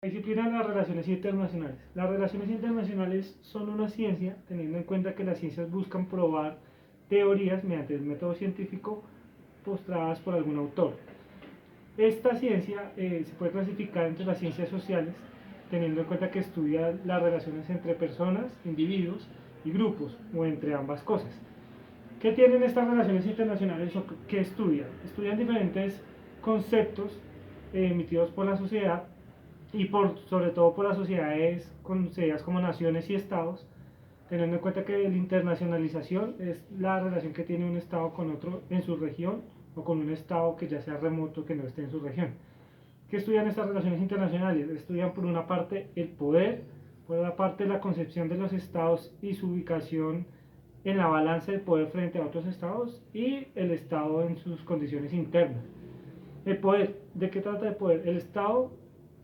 La disciplina de las relaciones internacionales. Las relaciones internacionales son una ciencia, teniendo en cuenta que las ciencias buscan probar teorías mediante el método científico postradas por algún autor. Esta ciencia se puede clasificar entre las ciencias sociales, teniendo en cuenta que estudia las relaciones entre personas, individuos y grupos, o entre ambas cosas. ¿Qué tienen estas relaciones internacionales o qué estudian? Estudian diferentes conceptos emitidos por la sociedad y sobre todo por las sociedades conocidas como naciones y estados, teniendo en cuenta que la internacionalización es la relación que tiene un estado con otro en su región o con un estado que ya sea remoto que no esté en su región. ¿Qué estudian estas relaciones internacionales? Estudian por una parte el poder, por otra parte la concepción de los estados y su ubicación en la balanza del poder frente a otros estados y el estado en sus condiciones internas. El poder, ¿de qué trata el poder? El estado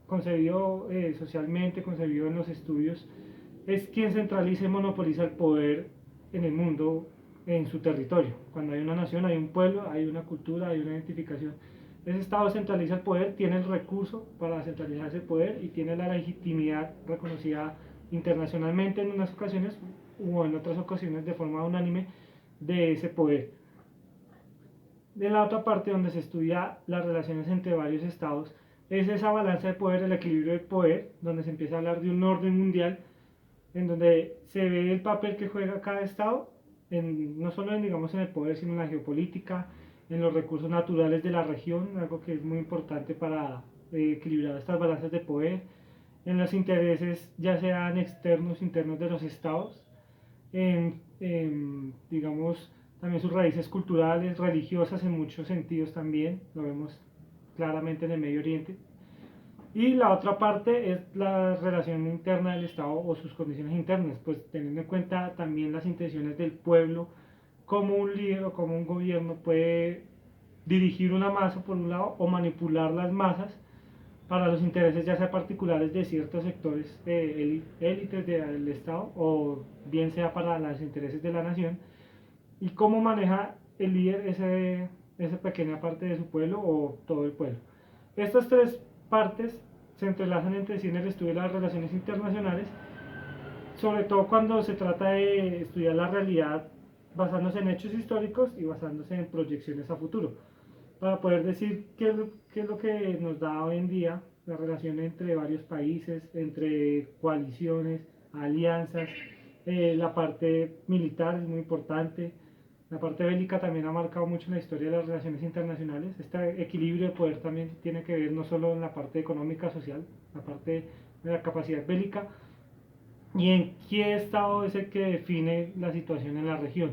concebido socialmente, concebido en los estudios, es quien centraliza y monopoliza el poder en el mundo, en su territorio. Cuando hay una nación, hay un pueblo, hay una cultura, hay una identificación. Ese Estado centraliza el poder, tiene el recurso para centralizar ese poder y tiene la legitimidad reconocida internacionalmente en unas ocasiones o en otras ocasiones de forma unánime de ese poder. De la otra parte, donde se estudia las relaciones entre varios estados, es esa balanza de poder, el equilibrio de poder, donde se empieza a hablar de un orden mundial, en donde se ve el papel que juega cada estado, no solo digamos, en el poder, sino en la geopolítica, en los recursos naturales de la región, algo que es muy importante para equilibrar estas balanzas de poder, en los intereses ya sean externos, internos de los estados, digamos, también sus raíces culturales, religiosas en muchos sentidos también, lo vemos claramente en el Medio Oriente. Y la otra parte es la relación interna del Estado o sus condiciones internas, pues teniendo en cuenta también las intenciones del pueblo, cómo un líder o cómo un gobierno puede dirigir una masa por un lado o manipular las masas para los intereses ya sea particulares de ciertos sectores élites del Estado o bien sea para los intereses de la nación, y cómo maneja el líder esa pequeña parte de su pueblo o todo el pueblo. Estas tres partes se entrelazan entre sí en el estudio de las relaciones internacionales, sobre todo cuando se trata de estudiar la realidad basándose en hechos históricos y basándose en proyecciones a futuro, para poder decir qué es lo que nos da hoy en día la relación entre varios países, entre coaliciones, alianzas, la parte militar es muy importante, la parte bélica también ha marcado mucho la historia de las relaciones internacionales. Este equilibrio de poder también tiene que ver no solo en la parte económica, social, la parte de la capacidad bélica y en qué estado es el que define la situación en la región.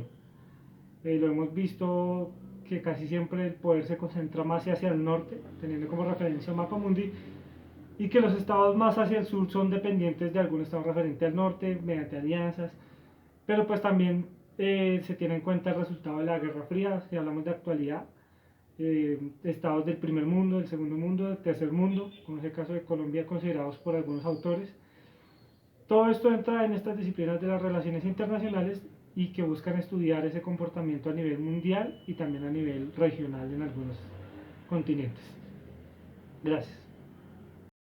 Lo hemos visto que casi siempre el poder se concentra más hacia el norte, teniendo como referencia el mapa mundi, y que los estados más hacia el sur son dependientes de algún estado referente al norte mediante alianzas, pero pues también se tiene en cuenta el resultado de la Guerra Fría, si hablamos de actualidad, estados del primer mundo, del segundo mundo, del tercer mundo, como es el caso de Colombia, considerados por algunos autores. Todo esto entra en estas disciplinas de las relaciones internacionales y que buscan estudiar ese comportamiento a nivel mundial y también a nivel regional en algunos continentes. Gracias.